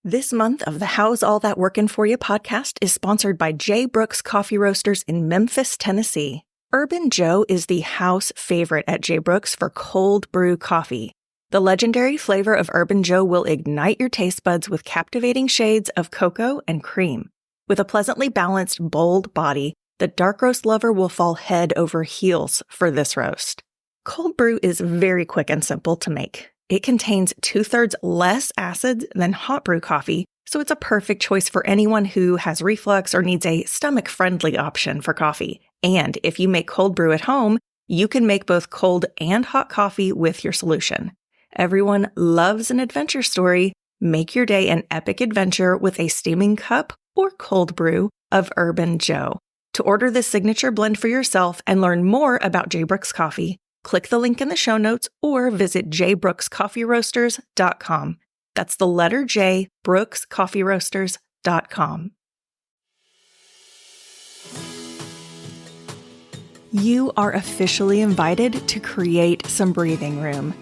This month of the How's All That Workin' For You podcast is sponsored by J. Brooks Coffee Roasters in Memphis, Tennessee. Urban Joe is the house favorite at J. Brooks for cold brew coffee. The legendary flavor of Urban Joe will ignite your taste buds with captivating shades of cocoa and cream. With a pleasantly balanced, bold body, the dark roast lover will fall head over heels for this roast. Cold brew is very quick and simple to make. It contains 2/3 less acids than hot brew coffee, so it's a perfect choice for anyone who has reflux or needs a stomach-friendly option for coffee. And if you make cold brew at home, you can make both cold and hot coffee with your solution. Everyone loves an adventure story. Make your day an epic adventure with a steaming cup or cold brew of Urban Joe. To order this signature blend for yourself and learn more about J. Brooks Coffee, click the link in the show notes or visit jbrookscoffeeroasters.com. That's the letter J, brookscoffeeroasters.com. You are officially invited to create some breathing room.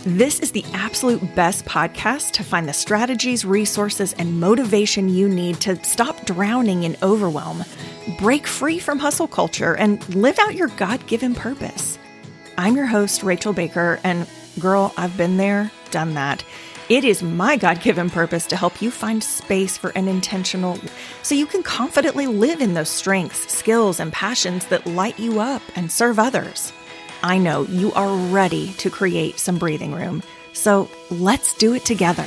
This is the absolute best podcast to find the strategies, resources, and motivation you need to stop drowning in overwhelm, break free from hustle culture, and live out your God-given purpose. I'm your host, Rachel Baker, and girl, I've been there, done that. It is my God-given purpose to help you find space for an intentional, so you can confidently live in those strengths, skills, and passions that light you up and serve others. I know you are ready to create some breathing room, so let's do it together.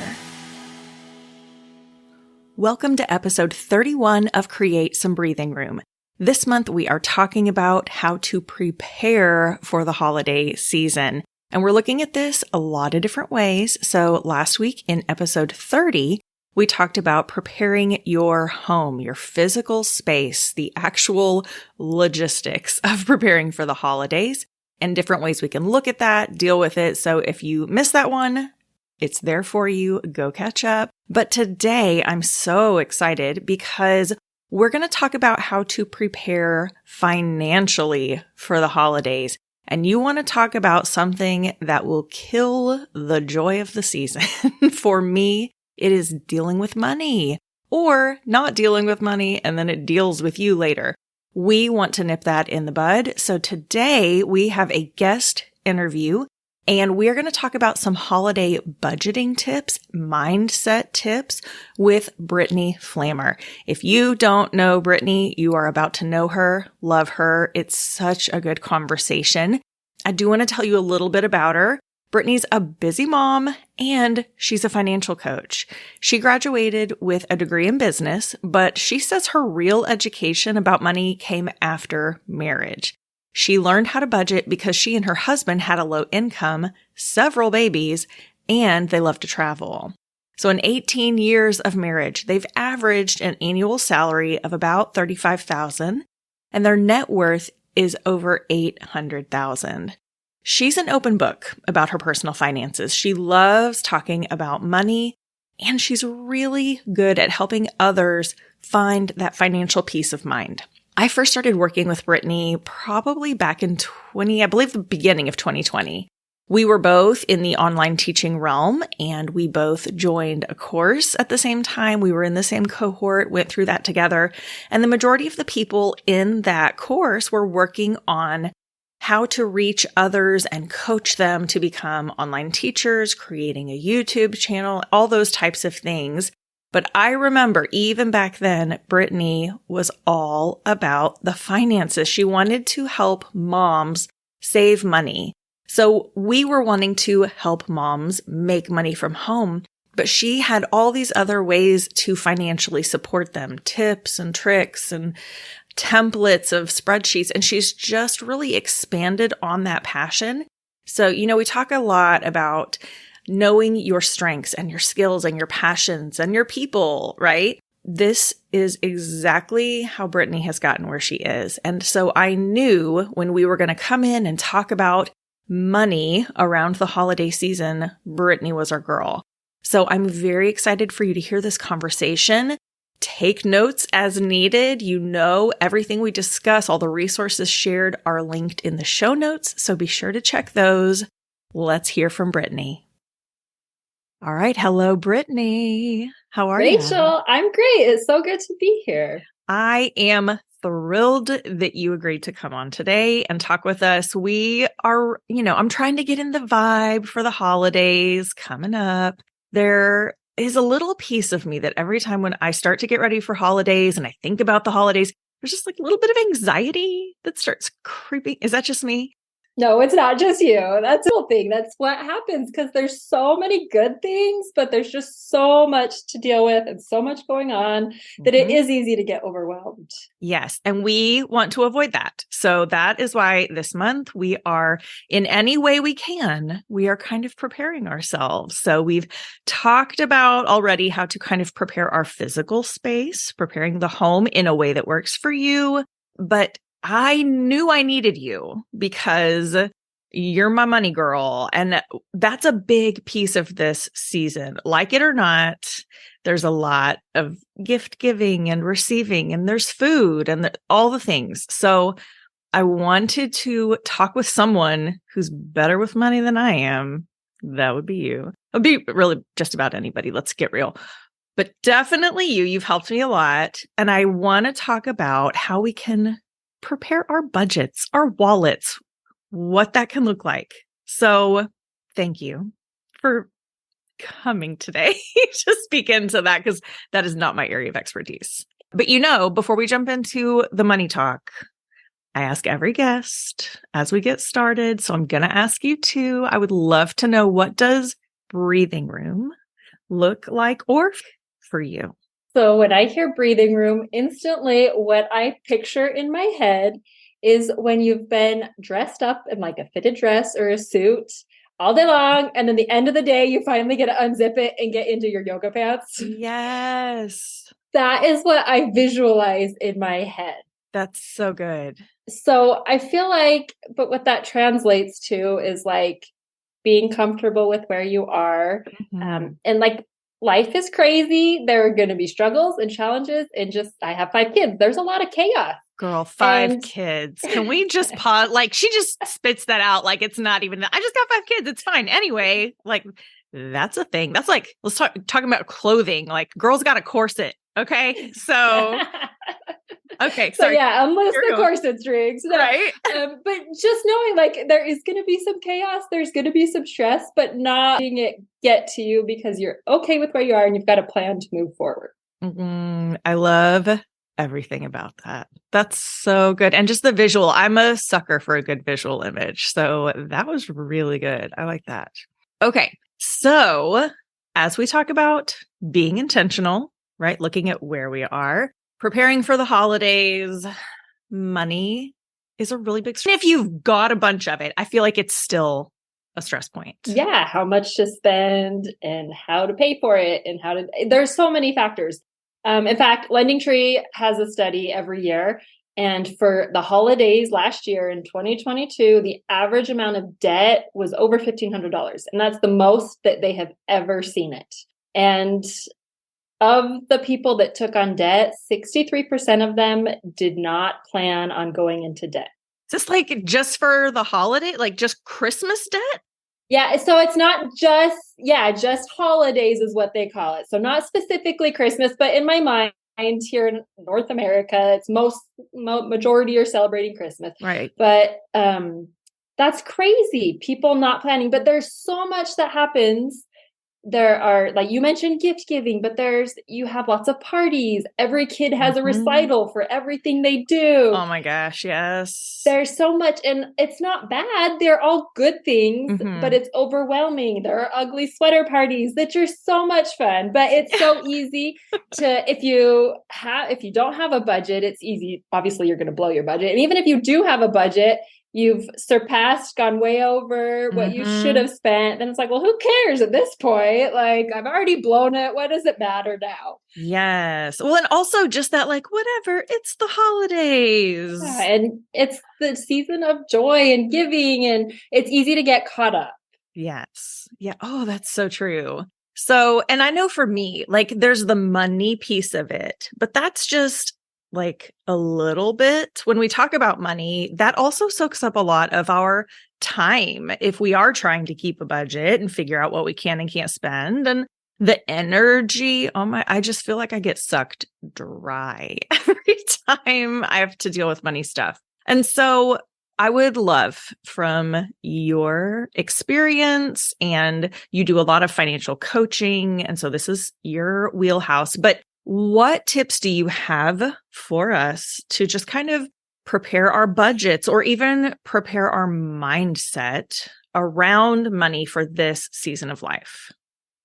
Welcome to episode 31 of Create Some Breathing Room. This month, we are talking about how to prepare for the holiday season. And we're looking at this a lot of different ways. So last week in episode 30, we talked about preparing your home, your physical space, the actual logistics of preparing for the holidays, and different ways we can look at that, deal with it. So if you missed that one, it's there for you. Go catch up. But today, I'm so excited because we're going to talk about how to prepare financially for the holidays. And you want to talk about something that will kill the joy of the season. For me, it is dealing with money or not dealing with money, and then it deals with you later. We want to nip that in the bud. So today we have a guest interview. And we're going to talk about some holiday budgeting tips, mindset tips with Brittany Flammer. If you don't know Brittany, you are about to know her, love her. It's such a good conversation. I do want to tell you a little bit about her. Brittany's a busy mom and she's a financial coach. She graduated with a degree in business, but she says her real education about money came after marriage. She learned how to budget because she and her husband had a low income, several babies, and they love to travel. So in 18 years of marriage, they've averaged an annual salary of about $35,000, and their net worth is over $800,000. She's an open book about her personal finances. She loves talking about money, and she's really good at helping others find that financial peace of mind. I first started working with Brittany probably back in the beginning of 2020. We were both in the online teaching realm and we both joined a course at the same time. We were in the same cohort, went through that together. And the majority of the people in that course were working on how to reach others and coach them to become online teachers, creating a YouTube channel, all those types of things. But I remember even back then, Brittany was all about the finances. She wanted to help moms save money. So we were wanting to help moms make money from home, but she had all these other ways to financially support them, tips and tricks and templates of spreadsheets. And she's just really expanded on that passion. So, we talk a lot about knowing your strengths and your skills and your passions and your people, right? This is exactly how Brittany has gotten where she is. And so I knew when we were going to come in and talk about money around the holiday season, Brittany was our girl. So I'm very excited for you to hear this conversation. Take notes as needed. Everything we discuss, all the resources shared are linked in the show notes. So be sure to check those. Let's hear from Brittany. All right. Hello, Brittany. How are you? Rachel, I'm great. It's so good to be here. I am thrilled that you agreed to come on today and talk with us. We are, I'm trying to get in the vibe for the holidays coming up. There is a little piece of me that every time when I start to get ready for holidays and I think about the holidays, there's just like a little bit of anxiety that starts creeping. Is that just me? No, it's not just you. That's the whole thing. That's what happens because there's so many good things, but there's just so much to deal with and so much going on that it is easy to get overwhelmed. Yes. And we want to avoid that. So that is why this month we are, in any way we can, we are kind of preparing ourselves. So we've talked about already how to kind of prepare our physical space, preparing the home in a way that works for you. But I knew I needed you because you're my money girl. And that's a big piece of this season. Like it or not, there's a lot of gift giving and receiving, and there's food and all the things. So I wanted to talk with someone who's better with money than I am. That would be you. It would be really just about anybody. Let's get real. But definitely you. You've helped me a lot. And I want to talk about how we can prepare our budgets, our wallets, what that can look like. So thank you for coming today to speak into that, because that is not my area of expertise. But before we jump into the money talk, I ask every guest as we get started. So I'm going to ask you too. I would love to know, what does breathing room look like or for you? So when I hear breathing room, instantly what I picture in my head is when you've been dressed up in like a fitted dress or a suit all day long, and then the end of the day, you finally get to unzip it and get into your yoga pants. Yes. That is what I visualize in my head. That's so good. So I feel like, but what that translates to is like being comfortable with where you are. And like, life is crazy. There are going to be struggles and challenges. And I have 5 kids. There's a lot of chaos. Girl, 5 kids. Can we just pause? Like, she just spits that out like it's not even that. I just got 5 kids. It's fine. Anyway, like, that's a thing. That's like, let's talking about clothing. Like, girls got a corset. Okay. So, okay. So yeah, unless the going. corset strings. No. Right. But just knowing like there is going to be some chaos, there's going to be some stress, but not letting it get to you because you're okay with where you are and you've got a plan to move forward. I love everything about that. That's so good. And just the visual. I'm a sucker for a good visual image. So that was really good. I like that. Okay. So as we talk about being intentional, right? Looking at where we are, preparing for the holidays, money is a really big stress. If you've got a bunch of it, I feel like it's still a stress point. Yeah. How much to spend and how to pay for it and there's so many factors. In fact, Lending Tree has a study every year. And for the holidays last year in 2022, the average amount of debt was over $1,500. And that's the most that they have ever seen it. And of the people that took on debt, 63% of them did not plan on going into debt. Is this like just for the holiday, like just Christmas debt? Yeah. So it's not just holidays is what they call it. So not specifically Christmas, but in my mind here in North America, it's majority are celebrating Christmas. Right. But that's crazy. People not planning, but there's so much that happens. There are, like you mentioned, gift giving, but you have lots of parties. Every kid has a recital for everything they do. Oh my gosh, yes. There's so much, and it's not bad. They're all good things, but it's overwhelming. There are ugly sweater parties that are so much fun, but it's so easy if you don't have a budget, it's easy. Obviously, you're going to blow your budget. And even if you do have a budget, you've gone way over what you should have spent. Then it's like, well, who cares at this point? Like, I've already blown it. What does it matter now? Yes. Well, and also just that, like, whatever, it's the holidays. Yeah, and it's the season of joy and giving, and it's easy to get caught up. Yes. Yeah. Oh, that's so true. So, and I know for me, like, there's the money piece of it, but that's just like a little bit. When we talk about money, that also soaks up a lot of our time if we are trying to keep a budget and figure out what we can and can't spend. And the energy, I just feel like I get sucked dry every time I have to deal with money stuff. And so I would love from your experience, and you do a lot of financial coaching. And so this is your wheelhouse, but what tips do you have for us to just kind of prepare our budgets or even prepare our mindset around money for this season of life?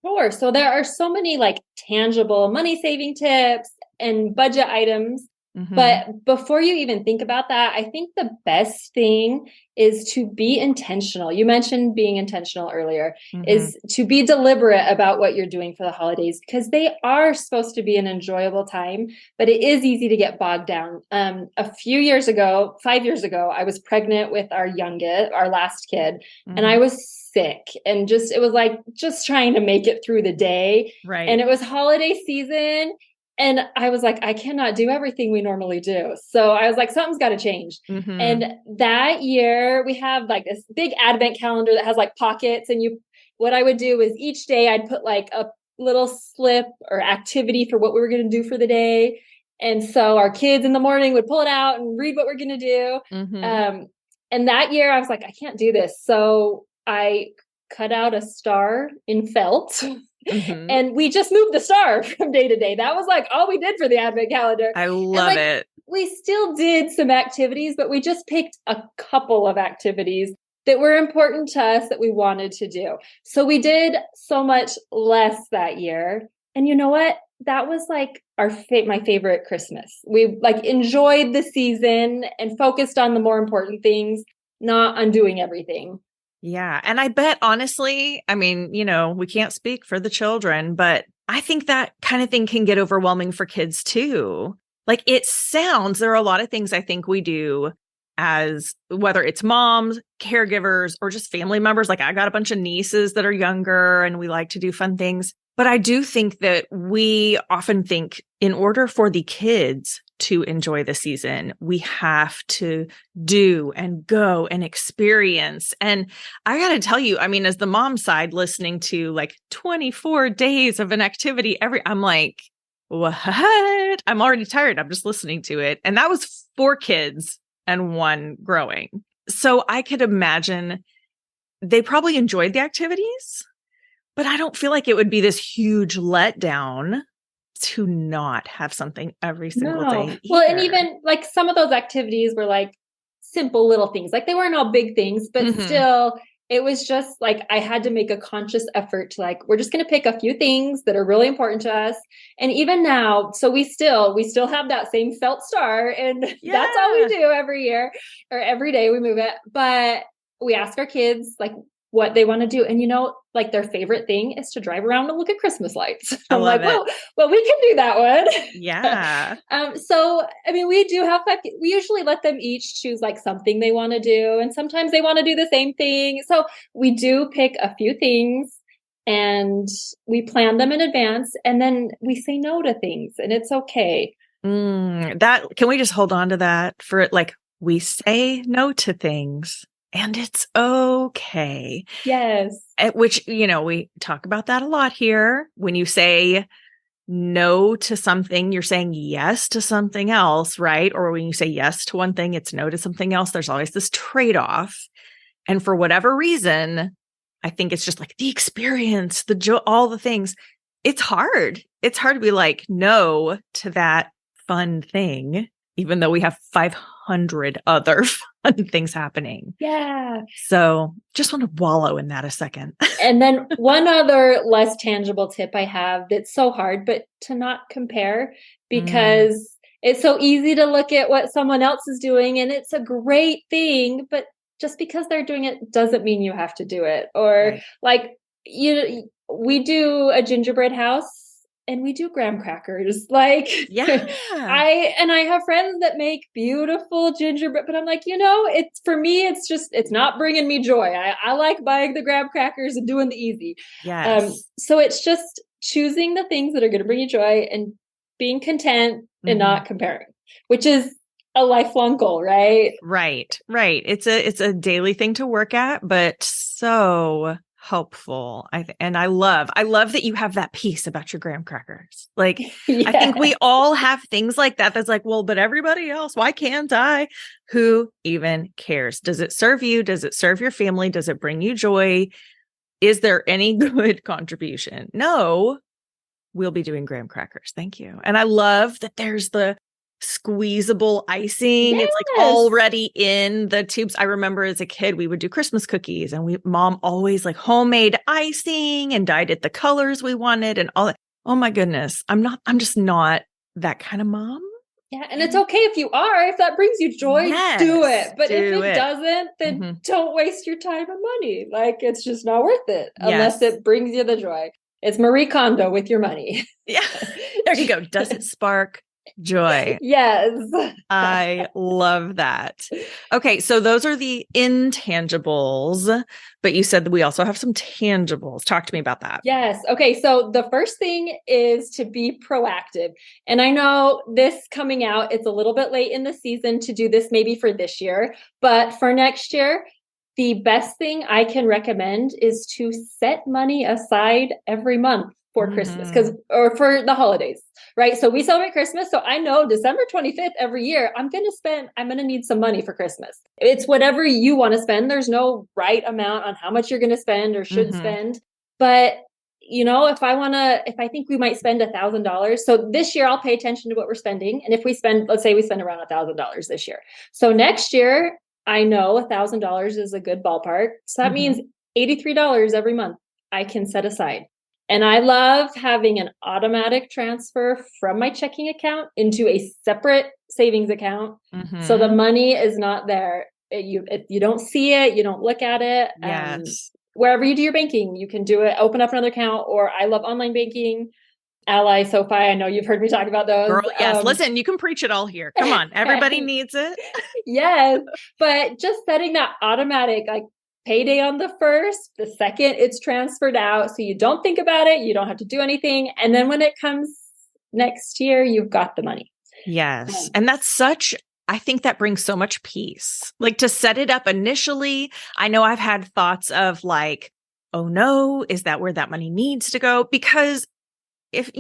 Sure. So there are so many like tangible money saving tips and budget items. But before you even think about that, I think the best thing is to be intentional. You mentioned being intentional earlier, is to be deliberate about what you're doing for the holidays, because they are supposed to be an enjoyable time, but it is easy to get bogged down. A few years ago, 5 years ago, I was pregnant with our last kid, and I was sick, and it was like just trying to make it through the day. Right. And it was holiday season. And I was like, I cannot do everything we normally do. So I was like, something's got to change. And that year we have like this big advent calendar that has like pockets. And what I would do is each day I'd put like a little slip or activity for what we were going to do for the day. And so our kids in the morning would pull it out and read what we're going to do. And that year I was like, I can't do this. So I cut out a star in felt. And we just moved the star from day to day. That was like all we did for the advent calendar. I love it. We still did some activities, but we just picked a couple of activities that were important to us that we wanted to do. So we did so much less that year. And you know what? That was like my favorite Christmas. We like enjoyed the season and focused on the more important things, not on doing everything. Yeah. And I bet, honestly, I mean, we can't speak for the children, but I think that kind of thing can get overwhelming for kids too. Like there are a lot of things I think we do as whether it's moms, caregivers, or just family members. Like I got a bunch of nieces that are younger and we like to do fun things. But I do think that we often think in order for the kids to enjoy the season, we have to do and go and experience. And I got to tell you, I mean, as the mom side listening to like 24 days of an activity I'm like, what? I'm already tired. I'm just listening to it. And that was 4 kids and 1 growing. So I could imagine they probably enjoyed the activities, but I don't feel like it would be this huge letdown to not have something every single day either. Well, and even like some of those activities were like simple little things. Like they weren't all big things, but still it was just like I had to make a conscious effort to like, we're just going to pick a few things that are really important to us. And even now, so we still have that same felt star, and that's all we do every year or every day we move it. But we ask our kids like what they want to do. And like their favorite thing is to drive around and look at Christmas lights. I'm like, well, we can do that one. Yeah. So, I mean, we do have 5. We usually let them each choose like something they want to do. And sometimes they want to do the same thing. So we do pick a few things and we plan them in advance. And then we say no to things, and it's okay. Can we just hold on to that for it? Like we say no to things. And it's okay. Yes. Which, we talk about that a lot here. When you say no to something, you're saying yes to something else, right? Or when you say yes to one thing, it's no to something else. There's always this trade-off. And for whatever reason, I think it's just like the experience, the joy, all the things. It's hard. It's hard to be like no to that fun thing, even though we have 500 other fun things happening. Yeah. So just want to wallow in that a second. And then one other less tangible tip I have that's so hard, but to not compare, because it's so easy to look at what someone else is doing and it's a great thing, but just because they're doing it doesn't mean you have to do it. Or like, we do a gingerbread house. And we do graham crackers. Like, I have friends that make beautiful gingerbread, but I'm like, it's for me, it's not bringing me joy. I like buying the graham crackers and doing the easy. Yes. So it's just choosing the things that are going to bring you joy and being content and not comparing, which is a lifelong goal, right? Right. It's a daily thing to work at, but so helpful. And I love that you have that piece about your graham crackers. Like, I think we all have things like that. That's like, well, but everybody else, why can't I? Who even cares? Does it serve you? Does it serve your family? Does it bring you joy? Is there any good contribution? No, we'll be doing graham crackers. Thank you. And I love that there's the squeezable icing. Yes. It's like already in the tubes. I remember as a kid, we would do Christmas cookies and mom always like homemade icing and dyed it the colors we wanted and all that. Oh my goodness. I'm just not that kind of mom. Yeah. And it's okay if you are, if that brings you joy, Yes, do it. But if do it it. doesn't, then don't waste your time and money. Like, it's just not worth it unless it brings you the joy. It's Marie Kondo with your money. Yeah. There you go. Does it spark joy? Yes. I love that. Okay. So those are the intangibles, but you said that we also have some tangibles. Talk to me about that. Yes. Okay. So the first thing is to be proactive. And I know this coming out, it's a little bit late in the season to do this maybe for this year, but for next year, the best thing I can recommend is to set money aside every month for Christmas or for the holidays, right? So we celebrate Christmas. So I know December 25th every year, I'm going to need some money for Christmas. It's whatever you want to spend. There's no right amount on how much you're going to spend or should spend. But if I think we might spend $1,000. So this year I'll pay attention to what we're spending. And if let's say we spend around $1,000 this year. So next year, I know $1,000 is a good ballpark. So that means $83 every month I can set aside. And I love having an automatic transfer from my checking account into a separate savings account. So the money is not there. You don't see it. You don't look at it. Yes. Wherever you do your banking, you can do it, open up another account, or I love online banking. Ally, SoFi, I know you've heard me talk about those. Girl, yes, listen, you can preach it all here. Come on, everybody needs it. Yes, but just setting that automatic, like payday on the first, the second it's transferred out. So you don't think about it. You don't have to do anything. And then when it comes next year, you've got the money. Yes. And I think that brings so much peace. Like to set it up initially. I know I've had thoughts of like, oh no, is that where that money needs to go? Because if,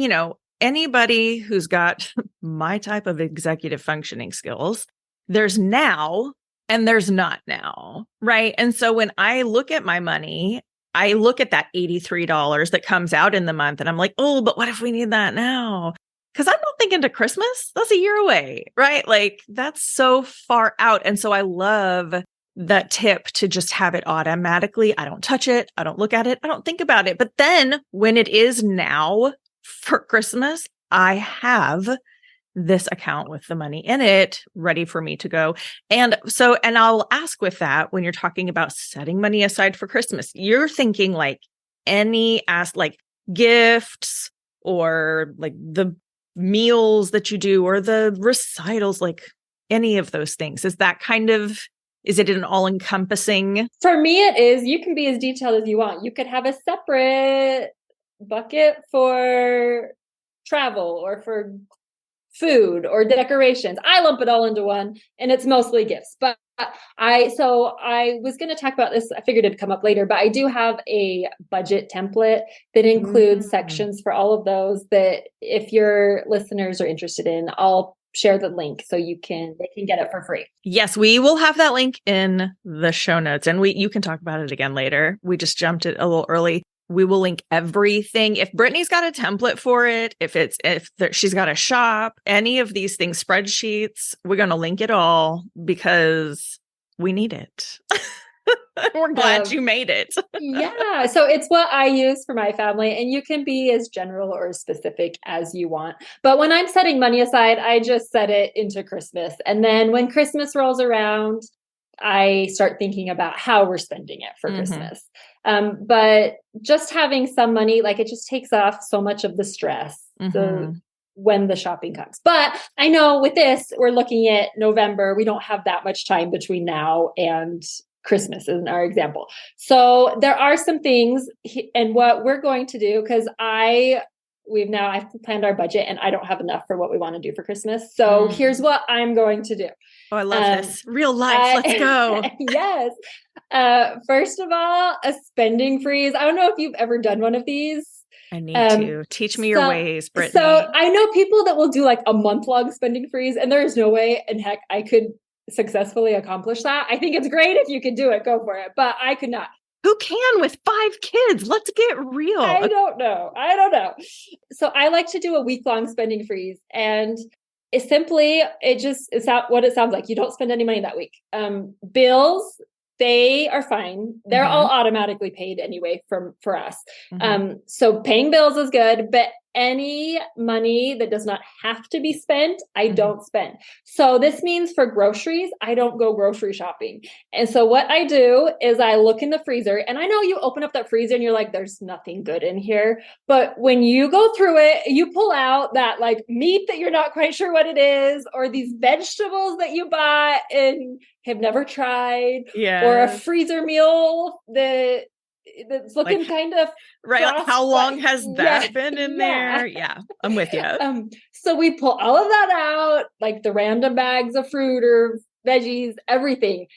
anybody who's got my type of executive functioning skills, there's now and there's not now, right? And so when I look at my money, I look at that $83 that comes out in the month and I'm like, oh, but what if we need that now? Because I'm not thinking to Christmas. That's a year away, right? Like that's so far out. And so I love that tip to just have it automatically. I don't touch it. I don't look at it. I don't think about it. But then when it is now, for Christmas, I have this account with the money in it ready for me to go. And I'll ask with that, when you're talking about setting money aside for Christmas, you're thinking like like gifts or like the meals that you do or the recitals, like any of those things. Is it an all encompassing? For me, it is. You can be as detailed as you want. You could have a separate bucket for travel or for food or decorations. I lump it all into one and it's mostly gifts. But I was going to talk about this. I figured it'd come up later, but I do have a budget template that includes sections for all of those that if your listeners are interested in, I'll share the link so they can get it for free. Yes, we will have that link in the show notes and you can talk about it again later. We just jumped it a little early. We will link everything. If Brittany's got a template for it, if she's got a shop, any of these things, spreadsheets, we're going to link it all because we need it. We're glad you made it. Yeah. So it's what I use for my family, and you can be as general or as specific as you want. But when I'm setting money aside, I just set it into Christmas. And then when Christmas rolls around, I start thinking about how we're spending it for Christmas. But just having some money, like it just takes off so much of the stress when the shopping comes. But I know with this, we're looking at November. We don't have that much time between now and Christmas in our example. So there are some things and what we're going to do, because I I've planned our budget and I don't have enough for what we want to do for Christmas. So here's what I'm going to do. Oh, I love this. Real life. Let's go. Yes. First of all, a spending freeze. I don't know if you've ever done one of these. I need to. Teach me your ways, Brittany. So I know people that will do like a month-long spending freeze, and there is no way in heck I could successfully accomplish that. I think it's great if you can do it, go for it. But I could not. Who can with 5 kids? Let's get real. I don't know. So I like to do a week-long spending freeze, and it's what it sounds like. You don't spend any money that week. Bills, they are fine. They're all automatically paid anyway for us. So paying bills is good, but any money that does not have to be spent, I don't spend. So this means for groceries, I don't go grocery shopping. And so what I do is I look in the freezer, and I know you open up that freezer and you're like, there's nothing good in here. But when you go through it, you pull out that like meat that you're not quite sure what it is, or these vegetables that you bought and have never tried, or a freezer meal that's looking like, kind of right. Like how long has that been in there? Yeah, I'm with you. So we pull all of that out, like the random bags of fruit or veggies, everything.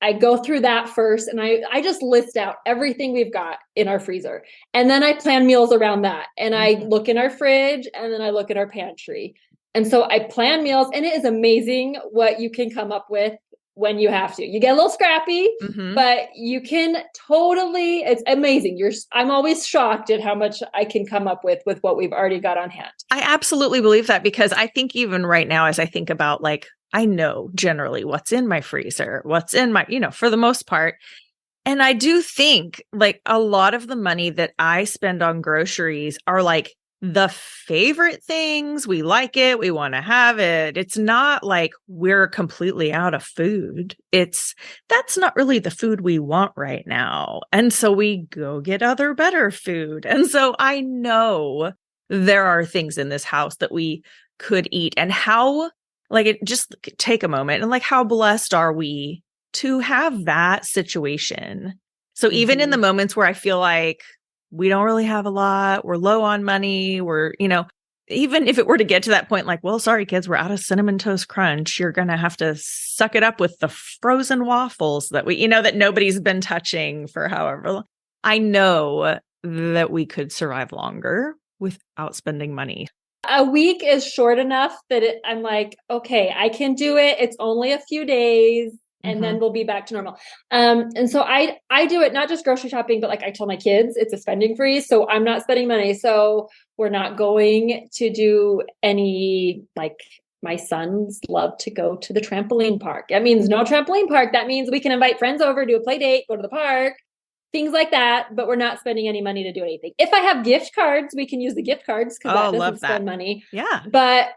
I go through that first, and I just list out everything we've got in our freezer. And then I plan meals around that. And I look in our fridge, and then I look at our pantry. And so I plan meals, and it is amazing what you can come up with when you have to. You get a little scrappy, but you can totally, it's amazing. I'm always shocked at how much I can come up with what we've already got on hand. I absolutely believe that, because I think even right now, as I think about like, I know generally what's in my freezer, what's in my, for the most part. And I do think like a lot of the money that I spend on groceries are like the favorite things. We like it. We want to have it. It's not like we're completely out of food. That's not really the food we want right now. And so we go get other better food. And so I know there are things in this house that we could eat, and just take a moment and like, how blessed are we to have that situation? So even in the moments where I feel like we don't really have a lot, we're low on money, even if it were to get to that point, like, well, sorry, kids, we're out of Cinnamon Toast Crunch. You're going to have to suck it up with the frozen waffles that that nobody's been touching for however long. I know that we could survive longer without spending money. A week is short enough that I'm like, okay, I can do it. It's only a few days. And then we'll be back to normal. And so I do it, not just grocery shopping, but like I tell my kids, it's a spending freeze. So I'm not spending money. So we're not going to do any, like my sons love to go to the trampoline park. That means no trampoline park. That means we can invite friends over, do a play date, go to the park, things like that. But we're not spending any money to do anything. If I have gift cards, we can use the gift cards because that doesn't spend money. Yeah. But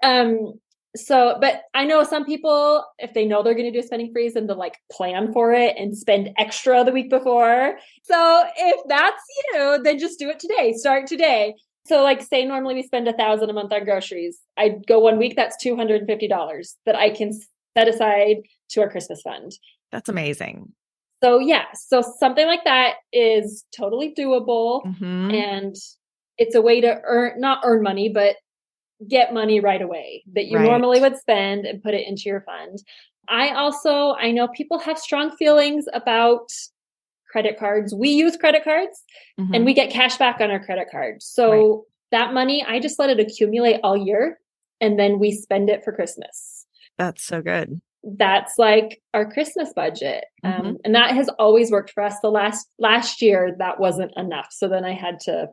but I know some people, if they know they're going to do a spending freeze, and they'll like plan for it and spend extra the week before. So if that's you, then just do it today. Start today. So like say normally we spend $1,000 a month on groceries. I go 1 week, that's $250 that I can set aside to our Christmas fund. That's amazing. So yeah, so something like that is totally doable. And it's a way to not earn money, but get money right away that you normally would spend and put it into your fund. I know people have strong feelings about credit cards. We use credit cards and we get cash back on our credit cards. So that money, I just let it accumulate all year, and then we spend it for Christmas. That's so good. That's like our Christmas budget. And that has always worked for us. The last year, that wasn't enough. So then I had to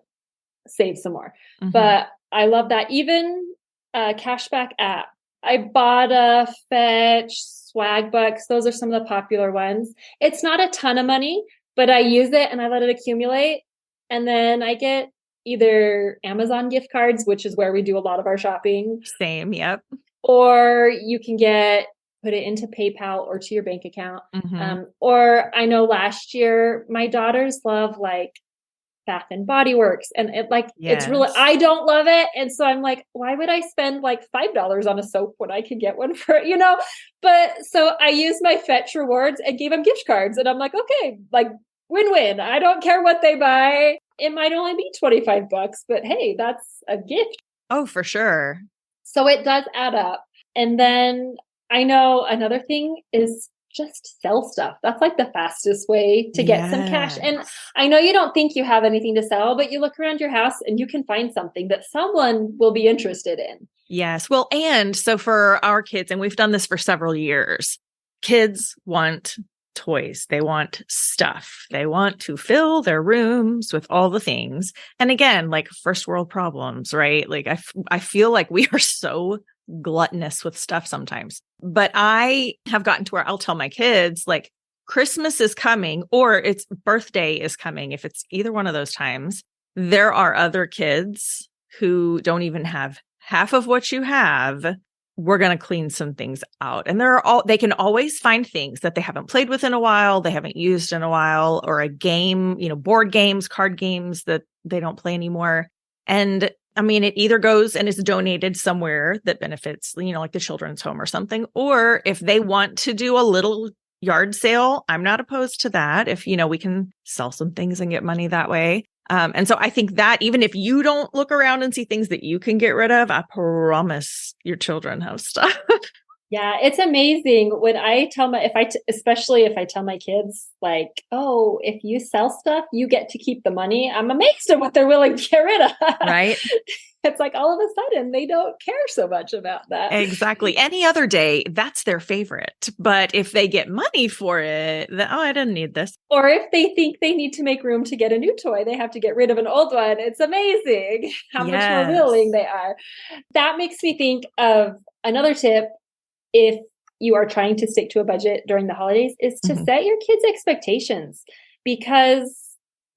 save some more. But I love that. Even a cashback app. I bought a Fetch, Swag Bucks. Those are some of the popular ones. It's not a ton of money, but I use it and I let it accumulate. And then I get either Amazon gift cards, which is where we do a lot of our shopping. Same. Yep. Or you can put it into PayPal or to your bank account. Or I know last year, my daughters love like Bath and Body Works, and it's really, I don't love it. And so I'm like, why would I spend like $5 on a soap when I could get one for, but so I used my Fetch rewards and gave them gift cards. And I'm like, okay, like win-win. I don't care what they buy. it might only be $25, but hey, that's a gift. Oh, for sure. So it does add up. And then I know another thing is just sell stuff. That's like the fastest way to get some cash. And I know you don't think you have anything to sell, but you look around your house and you can find something that someone will be interested in. Yes. Well, and so for our kids, and we've done this for several years, kids want toys. They want stuff. They want to fill their rooms with all the things. And again, like first world problems, right? Like I feel like we are so gluttonous with stuff sometimes. But I have gotten to where I'll tell my kids, like, Christmas is coming or its birthday is coming. If it's either one of those times, there are other kids who don't even have half of what you have. We're going to clean some things out. And they can always find things that they haven't played with in a while, they haven't used in a while, or a game, board games, card games that they don't play anymore. And I mean, it either goes and is donated somewhere that benefits, like the children's home or something, or if they want to do a little yard sale, I'm not opposed to that. If, we can sell some things and get money that way. And so I think that even if you don't look around and see things that you can get rid of, I promise your children have stuff. Yeah, it's amazing when I tell especially if I tell my kids, like, oh, if you sell stuff, you get to keep the money. I'm amazed at what they're willing to get rid of. Right. It's like all of a sudden they don't care so much about that. Exactly. Any other day, that's their favorite. But if they get money for it, I didn't need this. Or if they think they need to make room to get a new toy, they have to get rid of an old one. It's amazing how much more willing they are. That makes me think of another tip. If you are trying to stick to a budget during the holidays, is to set your kids' expectations, because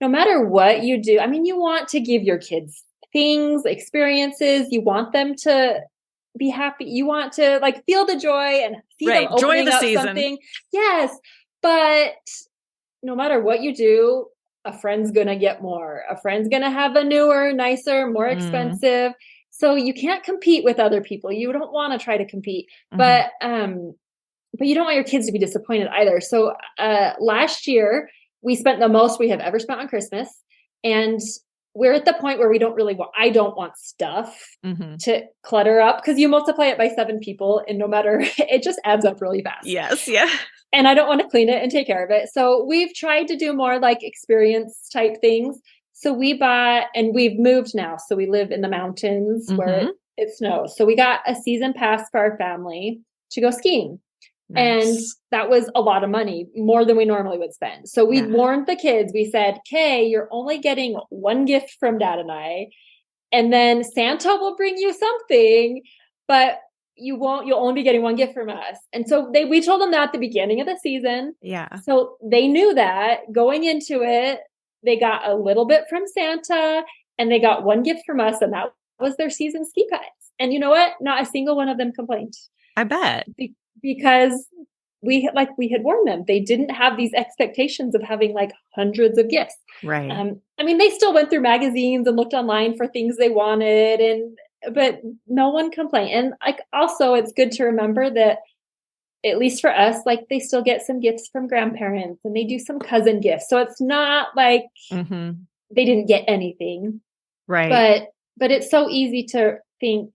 no matter what you do, I mean, you want to give your kids things, experiences, you want them to be happy. You want to feel the joy and see them opening up something. Yes. But no matter what you do, a friend's going to get more. A friend's going to have a newer, nicer, more expensive. So you can't compete with other people. You don't want to try to compete, but you don't want your kids to be disappointed either. So last year we spent the most we have ever spent on Christmas, and we're at the point where I don't want stuff to clutter up, because you multiply it by 7 people and it just adds up really fast. Yes. Yeah. And I don't want to clean it and take care of it. So we've tried to do more experience type things. So we bought, and we've moved now. So we live in the mountains where it snows. So we got a season pass for our family to go skiing. Nice. And that was a lot of money, more than we normally would spend. So we warned the kids. We said, okay, you're only getting one gift from Dad and I. And then Santa will bring you something, but you'll only be getting one gift from us. And so we told them that at the beginning of the season. Yeah. So they knew that going into it. They got a little bit from Santa and they got one gift from us, and that was their season ski pass. And you know what? Not a single one of them complained. I bet. Because we had warned them. They didn't have these expectations of having hundreds of gifts. Right. I mean, they still went through magazines and looked online for things they wanted, but no one complained. And also it's good to remember that, at least for us, they still get some gifts from grandparents, and they do some cousin gifts. So it's not they didn't get anything. Right. But it's so easy to think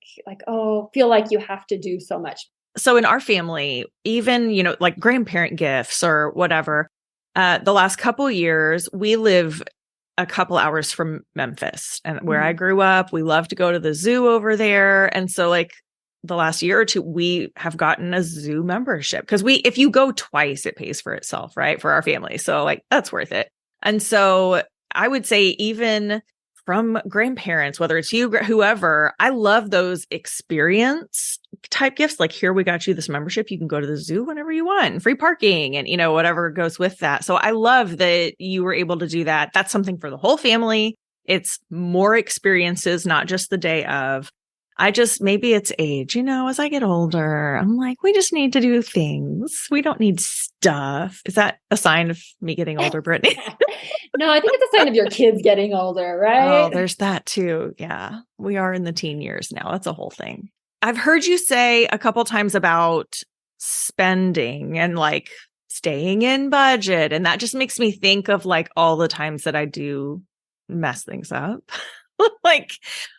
feel like you have to do so much. So in our family, even, grandparent gifts or whatever, the last couple of years, we live a couple hours from Memphis, and where I grew up, we love to go to the zoo over there. And so the last year or two, we have gotten a zoo membership, because if you go twice, it pays for itself, right? For our family. So that's worth it. And so I would say, even from grandparents, whether it's you, whoever, I love those experience type gifts. Here, we got you this membership. You can go to the zoo whenever you want, free parking, and, whatever goes with that. So I love that you were able to do that. That's something for the whole family. It's more experiences, not just the day of. Maybe it's age, as I get older, I'm we just need to do things. We don't need stuff. Is that a sign of me getting older, Brittany? No, I think it's a sign of your kids getting older, right? Oh, there's that too. Yeah. We are in the teen years now. That's a whole thing. I've heard you say a couple times about spending and staying in budget. And that just makes me think of all the times that I do mess things up. Like,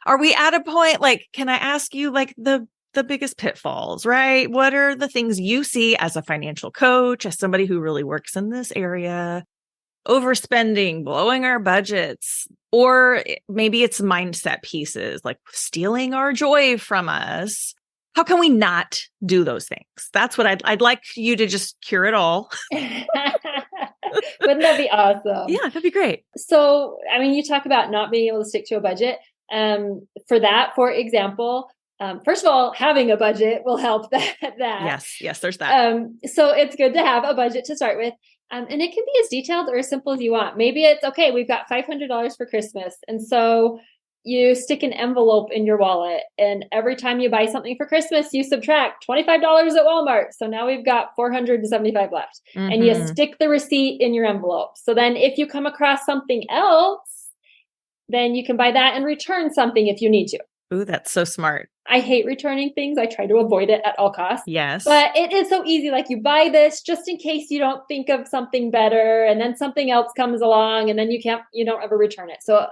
are we at a point, like, can I ask you like the biggest pitfalls, right? What are the things you see as a financial coach, as somebody who really works in this area? Overspending, blowing our budgets, or maybe it's mindset pieces like stealing our joy from us. How can we not do those things? That's what I'd like you to just cure it all. Wouldn't that be awesome? Yeah, that'd be great. So, I mean, you talk about not being able to stick to a budget. For that, for example, first of all, having a budget will help that. Yes, there's that. So it's good to have a budget to start with. And it can be as detailed or as simple as you want. Maybe it's okay, we've got $500 for Christmas. And so you stick an envelope in your wallet. And every time you buy something for Christmas, you subtract $25 at Walmart. So now we've got $475 left. Mm-hmm. And you stick the receipt in your envelope. So then if you come across something else, then you can buy that and return something if you need to. Ooh, that's so smart. I hate returning things. I try to avoid it at all costs. Yes. But it is so easy. Like you buy this just in case you don't think of something better, and then something else comes along and then you don't ever return it. So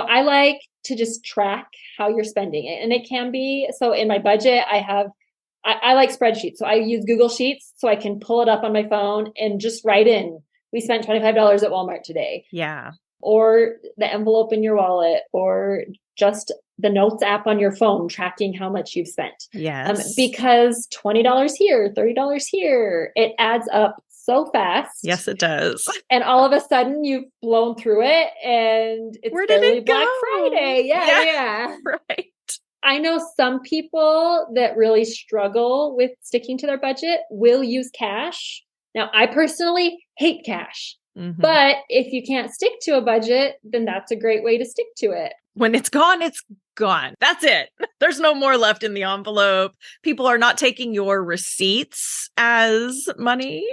I like to just track how you're spending it. And it can be, so in my budget, I like spreadsheets. So I use Google Sheets so I can pull it up on my phone and just write in, we spent $25 at Walmart today. Yeah. Or the envelope in your wallet, or just the notes app on your phone tracking how much you've spent. Yes. Because $20 here, $30 here, it adds up so fast. Yes, it does. And all of a sudden you've blown through it and it's Where did barely it go? Black Friday. Yeah. Right. I know some people that really struggle with sticking to their budget will use cash. Now, I personally hate cash. Mm-hmm. But if you can't stick to a budget, then that's a great way to stick to it. When it's gone, it's gone. That's it. There's no more left in the envelope. People are not taking your receipts as money.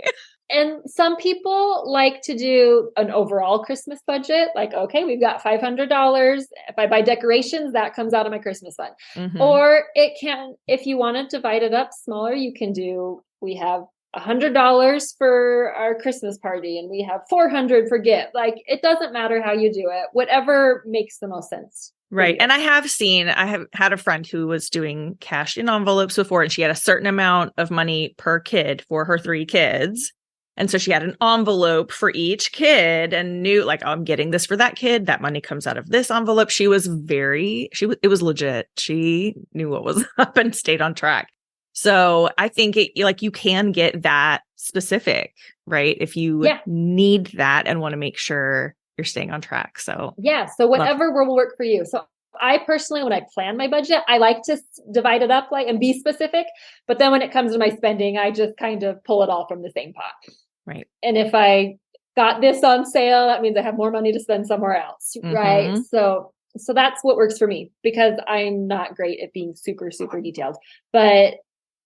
And some people like to do an overall Christmas budget. Like, okay, we've got $500. If I buy decorations, that comes out of my Christmas fund. Mm-hmm. Or it can, if you want to divide it up smaller, you can do, we have $100 for our Christmas party and we have $400 for gift. Like, it doesn't matter how you do it, whatever makes the most sense. Right. And I have had a friend who was doing cash in envelopes before, and she had a certain amount of money per kid for her 3 kids. And so she had an envelope for each kid and knew, like, oh, I'm getting this for that kid. That money comes out of this envelope. It was legit. She knew what was up and stayed on track. So I think you can get that specific, right? If you need that and want to make sure you're staying on track. So so whatever will work for you. So I personally, when I plan my budget, I like to divide it up and be specific. But then when it comes to my spending, I just kind of pull it all from the same pot. Right. And if I got this on sale, that means I have more money to spend somewhere else. Mm-hmm. Right. So that's what works for me, because I'm not great at being super, super detailed. But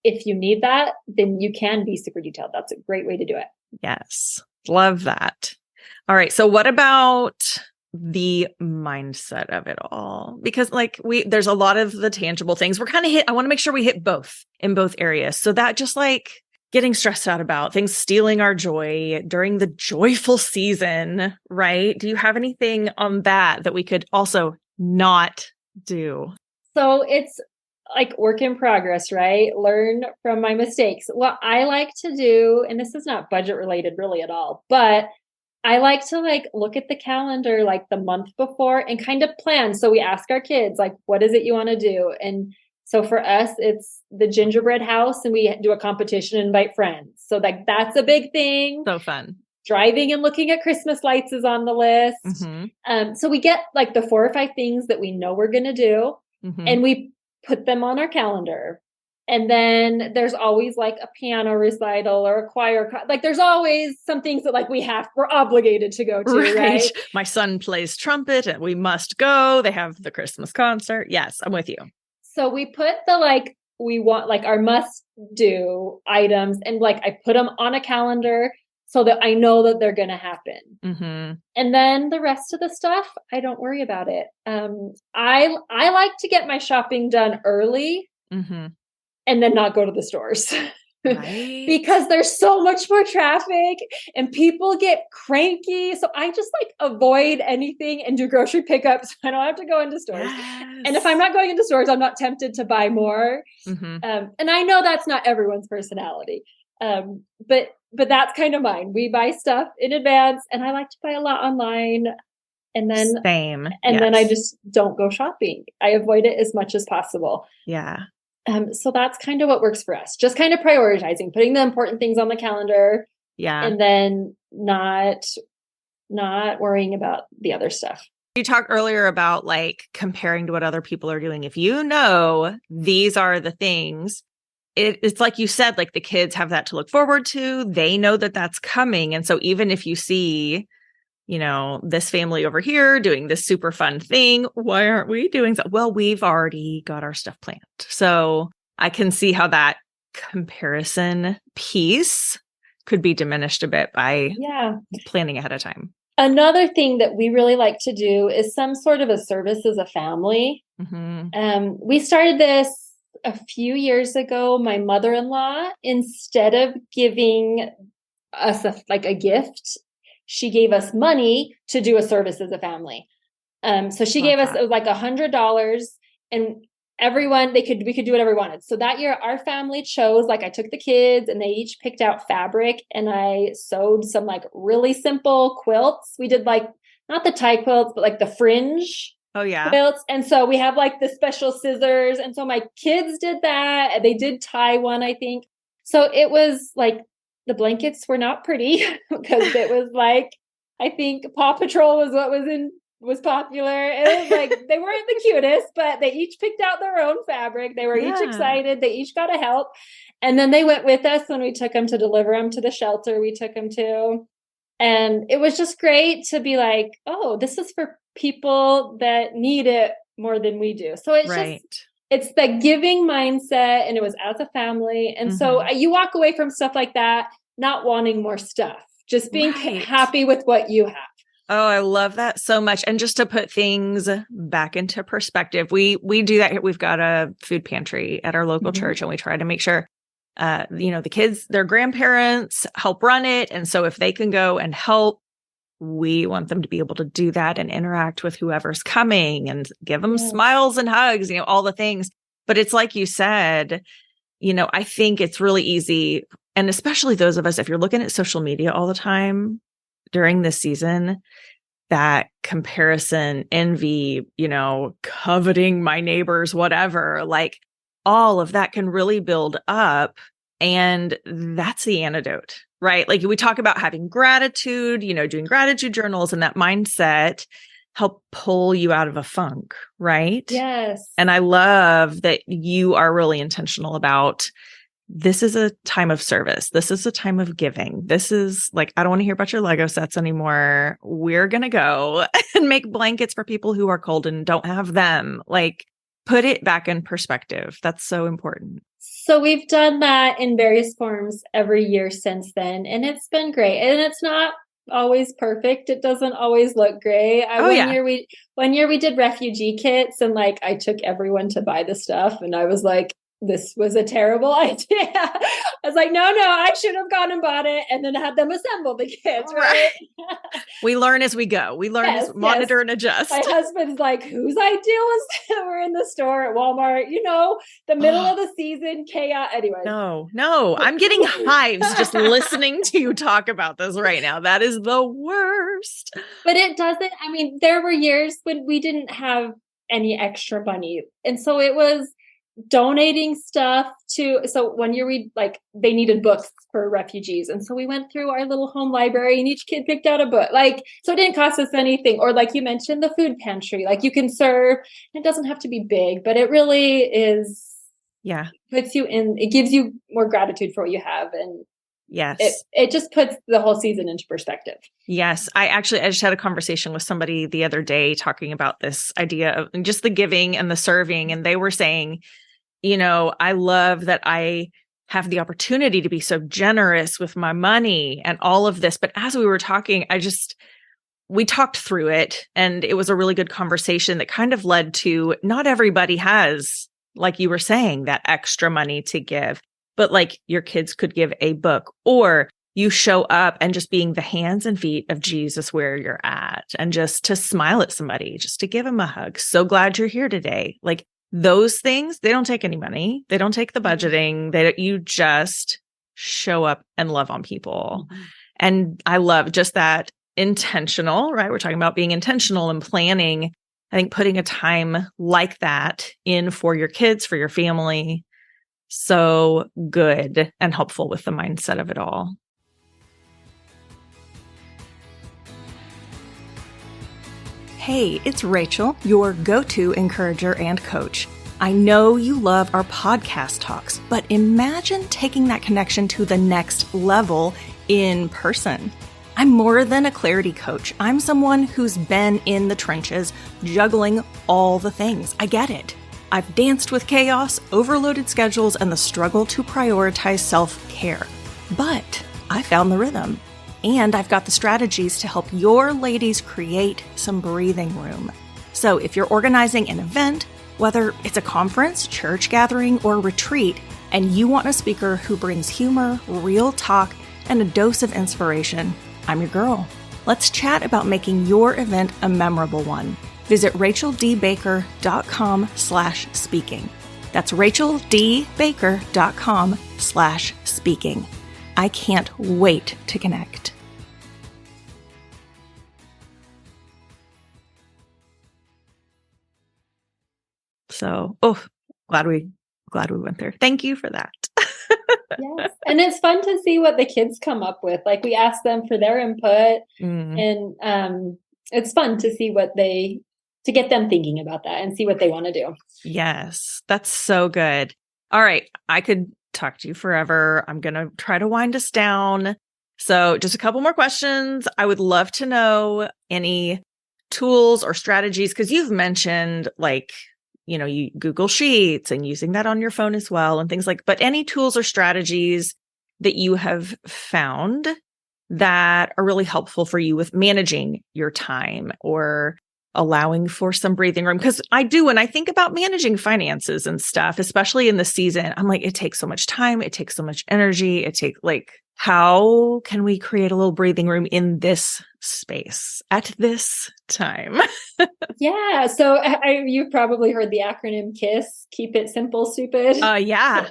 if you need that, then you can be super detailed. That's a great way to do it. Yes. Love that. All right. So what about the mindset of it all? Because there's a lot of the tangible things we're kind of I want to make sure we hit both in both areas. So that just getting stressed out about things stealing our joy during the joyful season, right? Do you have anything on that we could also not do? So it's like work in progress, right? Learn from my mistakes. What I like to do, and this is not budget related really at all, but I like to look at the calendar the month before and kind of plan. So we ask our kids, what is it you want to do? And so for us, it's the gingerbread house, and we do a competition and invite friends. So that's a big thing. So fun. Driving and looking at Christmas lights is on the list. Mm-hmm. So we get the 4 or 5 things that we know we're going to do, mm-hmm. and we put them on our calendar. And then there's always a piano recital or a choir. There's always some things that we're obligated to go to, right? My son plays trumpet and we must go. They have the Christmas concert. Yes, I'm with you. So we put the we want our must do items, and I put them on a calendar so that I know that they're going to happen. Mm-hmm. And then the rest of the stuff, I don't worry about it. I like to get my shopping done early. Mm-hmm. And then not go to the stores. Right. because there's so much more traffic and people get cranky. So I just like avoid anything and do grocery pickups. I don't have to go into stores. Yes. And if I'm not going into stores, I'm not tempted to buy more. Mm-hmm. And I know that's not everyone's personality. But that's kind of mine. We buy stuff in advance, and I like to buy a lot online. And then Same. And then I just don't go shopping. I avoid it as much as possible. Yeah. So that's kind of what works for us. Just kind of prioritizing, putting the important things on the calendar. Yeah. And then not worrying about the other stuff. You talked earlier about like comparing to what other people are doing. If you know these are the things, it's like you said, like the kids have that to look forward to. They know that that's coming. And so even if you see, this family over here doing this super fun thing, why aren't we doing so? Well, we've already got our stuff planned. So I can see how that comparison piece could be diminished a bit by planning ahead of time. Another thing that we really like to do is some sort of a service as a family. Mm-hmm. We started this a few years ago. My mother-in-law, instead of giving us a gift, she gave us money to do a service as a family. So she gave us, it was like $100, and everyone, we could do whatever we wanted. So that year our family chose, I took the kids and they each picked out fabric, and I sewed some really simple quilts. We did not the tie quilts, but the fringe quilts. And so we have the special scissors. And so my kids did that, and they did tie one, I think. So it was the blankets were not pretty because it was I think Paw Patrol was what was popular. It was they weren't the cutest, but they each picked out their own fabric. They were each excited. They each got a help. And then they went with us when we took them to deliver them to the shelter we took them to. And it was just great to be oh, this is for people that need it more than we do. So it's it's the giving mindset, and it was as a family. And so you walk away from stuff like that, not wanting more stuff, just being happy with what you have. Oh, I love that so much. And just to put things back into perspective, we do that. We've got a food pantry at our local church, and we try to make sure, the kids, their grandparents help run it. And so if they can go and help, we want them to be able to do that and interact with whoever's coming and give them smiles and hugs, all the things. But it's like you said, I think it's really easy. And especially those of us, if you're looking at social media all the time during this season, that comparison, envy, coveting my neighbors, whatever, all of that can really build up. And that's the antidote, right? We talk about having gratitude, doing gratitude journals, and that mindset help pull you out of a funk, right? Yes. And I love that you are really intentional about, this is a time of service. This is a time of giving. This is I don't want to hear about your Lego sets anymore. We're going to go and make blankets for people who are cold and don't have them. Put it back in perspective. That's so important. So we've done that in various forms every year since then, and it's been great. And it's not always perfect. It doesn't always look great. One year we did refugee kits, and I took everyone to buy the stuff, and I was this was a terrible idea. I was no, I should have gone and bought it and then had them assemble the kits, right? We learn as we go. We learn as monitor and adjust. My husband's whose idea was that? We're in the store at Walmart, the middle of the season, chaos. Anyway. No, I'm getting hives just listening to you talk about this right now. That is the worst. But it doesn't, there were years when we didn't have any extra money. And so it was donating stuff so one year they needed books for refugees. And so we went through our little home library, and each kid picked out a book. So it didn't cost us anything. Or you mentioned, the food pantry, you can serve. It doesn't have to be big, but it really is. Yeah. Puts you in, it gives you more gratitude for what you have. And it just puts the whole season into perspective. Yes. I just had a conversation with somebody the other day talking about this idea of just the giving and the serving. And they were saying, I love that I have the opportunity to be so generous with my money and all of this. But as we were talking, we talked through it, and it was a really good conversation that kind of led to, not everybody has, like you were saying, that extra money to give. but like your kids could give a book, or you show up and just being the hands and feet of Jesus where you're at, and just to smile at somebody, just to give them a hug. So glad you're here today. Like those things, they don't take any money. They don't take the budgeting. You just show up and love on people. Mm-hmm. And I love just that intentional, right? We're talking about being intentional and planning. I think putting a time like that in for your kids, for your family, so good and helpful with the mindset of it all. Hey, it's Rachel, your go-to encourager and coach. I know you love our podcast talks, but imagine taking that connection to the next level in person. I'm more than a clarity coach. I'm someone who's been in the trenches, juggling all the things. I get it. I've danced with chaos, overloaded schedules, and the struggle to prioritize self-care. But I found the rhythm. And I've got the strategies to help your ladies create some breathing room. So if you're organizing an event, whether it's a conference, church gathering, or retreat, and you want a speaker who brings humor, real talk, and a dose of inspiration, I'm your girl. Let's chat about making your event a memorable one. Visit racheldbaker.com/speaking. That's racheldbaker.com/speaking. I can't wait to connect. So, glad we went there. Thank you for that. Yes. And it's fun to see what the kids come up with. Like we ask them for their input and it's fun to see to get them thinking about that and see what they want to do. Yes, that's so good. All right. I could talk to you forever. I'm going to try to wind us down. So just a couple more questions. I would love to know any tools or strategies, because you've mentioned you Google Sheets and using that on your phone as well and things but any tools or strategies that you have found that are really helpful for you with managing your time or allowing for some breathing room. Because when I think about managing finances and stuff, especially in the season, I'm like, it takes so much time. It takes so much energy. How can we create a little breathing room in this space at this time? Yeah. So you've probably heard the acronym KISS, keep it simple, stupid. Yeah.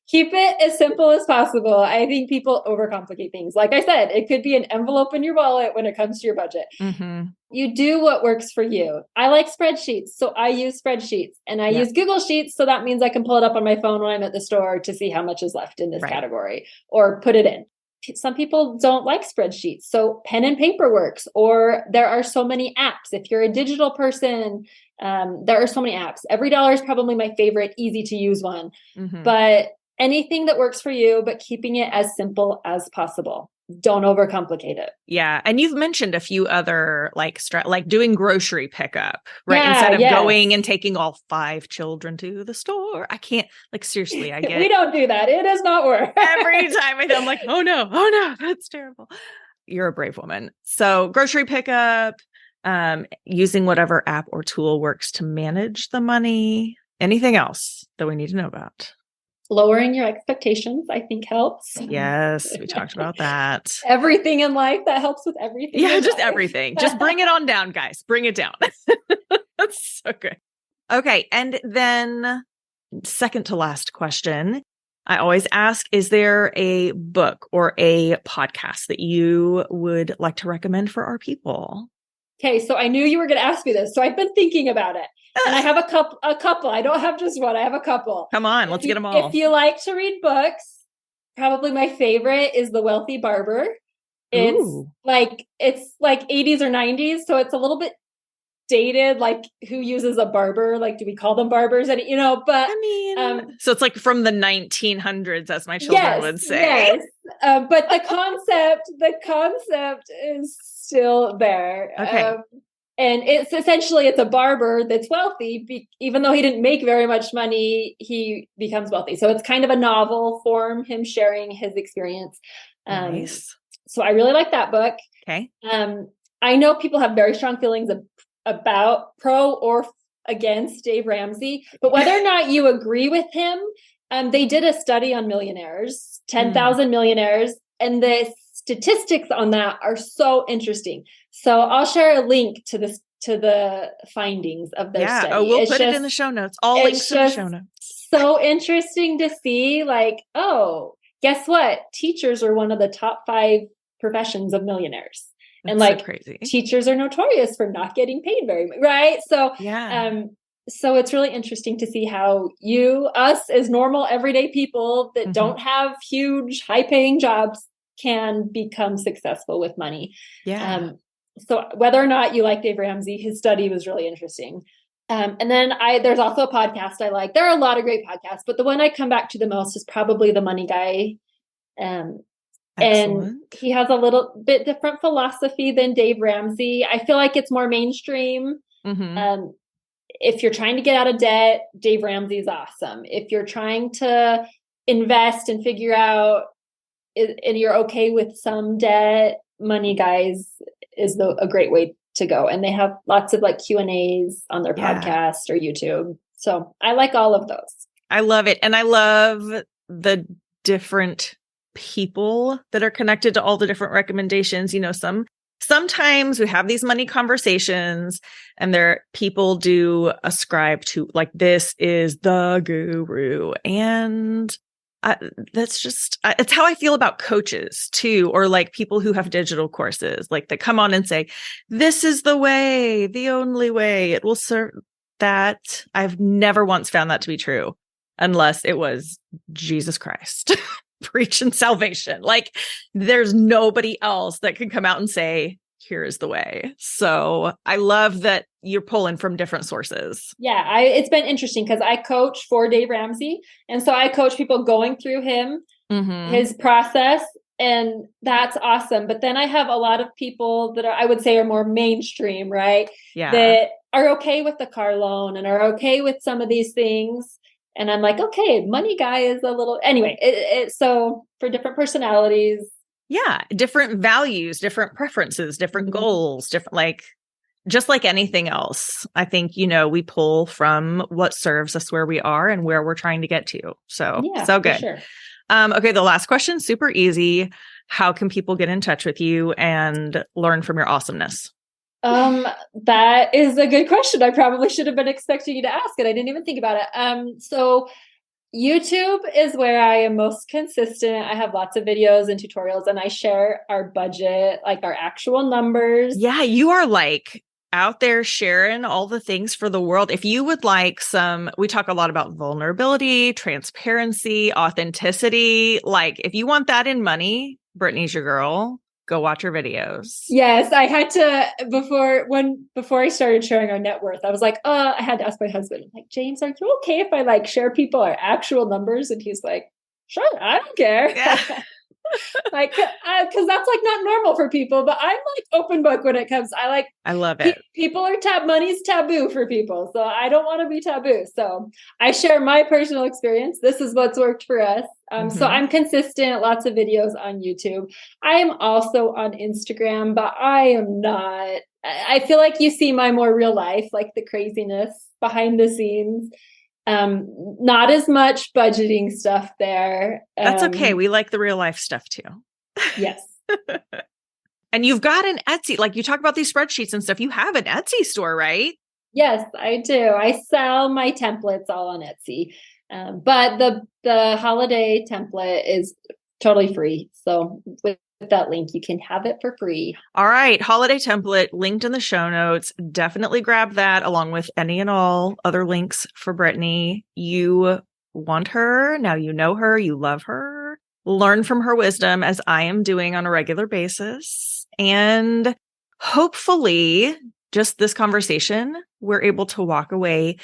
Keep it as simple as possible. I think people overcomplicate things. Like I said, it could be an envelope in your wallet when it comes to your budget. Mm-hmm. You do what works for you. I like spreadsheets, so I use spreadsheets, and I use Google Sheets. So that means I can pull it up on my phone when I'm at the store to see how much is left in this category or put it in. Some people don't like spreadsheets, so pen and paper works, or there are so many apps. If you're a digital person, there are so many apps. EveryDollar is probably my favorite, easy to use one, but anything that works for you, but keeping it as simple as possible. Don't overcomplicate it. Yeah. And you've mentioned a few other like doing grocery pickup, right? Instead of going and taking all 5 children to the store. I can't, seriously, I get we don't do that. It does not work. Every time I'm like, oh no, that's terrible. You're a brave woman. So grocery pickup, using whatever app or tool works to manage the money. Anything else that we need to know about? Lowering your expectations, I think, helps. Yes, we talked about that. Everything in life, that helps with everything. Yeah, just everything. Just bring it on down, guys. Bring it down. That's so good. Okay. And then second to last question, I always ask, is there a book or a podcast that you would like to recommend for our people? Okay, so I knew you were going to ask me this. So I've been thinking about it. And I have a couple. I don't have just one. I have a couple. Come on, let's get them all. If you like to read books, probably my favorite is The Wealthy Barber. It's like 80s or 90s. So it's a little bit dated, like who uses a barber? Like, do we call them barbers? And, but I mean, so it's like from the 1900s, as my children would say. Yes. But the concept is still there. Okay. And it's a barber that's wealthy. Even though he didn't make very much money, he becomes wealthy. So it's kind of a novel form, him sharing his experience. Nice. So I really like that book. Okay. I know people have very strong feelings about pro or against Dave Ramsey, but whether or not you agree with him, They did a study on millionaires, 10,000 millionaires, and the statistics on that are so interesting. So I'll share a link to the findings of their study. Oh, we'll put it in the show notes. All links in the show notes. So interesting to see, like, oh, guess what? Teachers are one of the top 5 professions of millionaires. That's and like so crazy. Teachers are notorious for not getting paid very much, right? So so it's really interesting to see how us as normal everyday people that don't have huge high paying jobs can become successful with money. So whether or not you like Dave Ramsey, his study was really interesting. And then there's also a podcast I like. There are a lot of great podcasts, but the one I come back to the most is probably The Money Guy. And he has a little bit different philosophy than Dave Ramsey. I feel like it's more mainstream. If you're trying to get out of debt, Dave Ramsey is awesome. If you're trying to invest and figure out, and you're okay with some debt, Money Guys is a great way to go. And they have lots of like Q&As on their podcast or YouTube. So I like all of those. I love it. And I love the different people that are connected to all the different recommendations. You know, sometimes we have these money conversations and people do ascribe to like, this is the guru. And that's just, it's how I feel about coaches too, or like people who have digital courses, like they come on and say, this is the way, the only way it will serve. That I've never once found that to be true, unless it was Jesus Christ preaching salvation. Like there's nobody else that can come out and say, here is the way. So I love that you're pulling from different sources. Yeah, it's been interesting because I coach for Dave Ramsey. And so I coach people going through his process, and that's awesome. But then I have a lot of people that I would say are more mainstream, right? Yeah. That are okay with the car loan and are okay with some of these things. And I'm like, okay, Money Guy is a little, anyway, so for different personalities. Yeah. Different values, different preferences, different goals, different, just like anything else. I think, we pull from what serves us where we are and where we're trying to get to. So, so good. Sure. Okay. The last question, super easy. How can people get in touch with you and learn from your awesomeness? That is a good question. I probably should have been expecting you to ask it. I didn't even think about it. So YouTube is where I am most consistent. I have lots of videos and tutorials, and I share our budget, like our actual numbers. Yeah, you are out there sharing all the things for the world. If you would like we talk a lot about vulnerability, transparency, authenticity. If you want that in money, Brittany's your girl. Go watch her videos. Yes, I had to before I started sharing our net worth. I was like, I had to ask my husband. I'm like, James, are you okay if I share people our actual numbers? And he's like, sure, I don't care. Yeah. Because that's not normal for people. But I'm open book when it comes. I love it. People are money's taboo for people, so I don't want to be taboo. So I share my personal experience. This is what's worked for us. So I'm consistent. Lots of videos on YouTube. I am also on Instagram, but I am not. I feel like you see my more real life, the craziness behind the scenes. Not as much budgeting stuff there. That's okay. We like the real life stuff too. Yes. And you've got an Etsy, you talk about these spreadsheets and stuff. You have an Etsy store, right? Yes, I do. I sell my templates all on Etsy. But the holiday template is totally free. So with that link, you can have it for free. All right. Holiday template linked in the show notes. Definitely grab that along with any and all other links for Brittany. You want her. Now you know her. You love her. Learn from her wisdom as I am doing on a regular basis. And hopefully just this conversation, we're able to walk away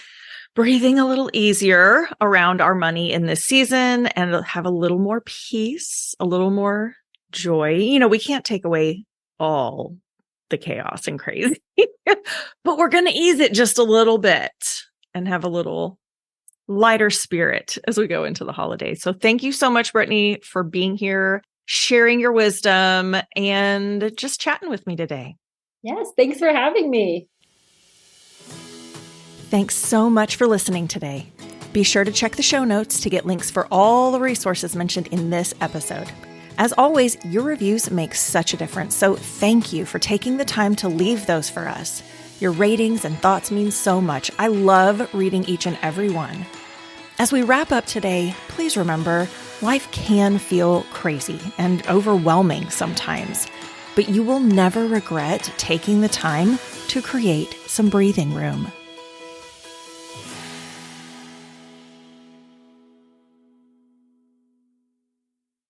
breathing a little easier around our money in this season and have a little more peace, a little more joy. We can't take away all the chaos and crazy, but we're going to ease it just a little bit and have a little lighter spirit as we go into the holidays. So thank you so much, Brittany, for being here, sharing your wisdom, and just chatting with me today. Yes, thanks for having me. Thanks so much for listening today. Be sure to check the show notes to get links for all the resources mentioned in this episode. As always, your reviews make such a difference, so thank you for taking the time to leave those for us. Your ratings and thoughts mean so much. I love reading each and every one. As we wrap up today, please remember, life can feel crazy and overwhelming sometimes, but you will never regret taking the time to create some breathing room.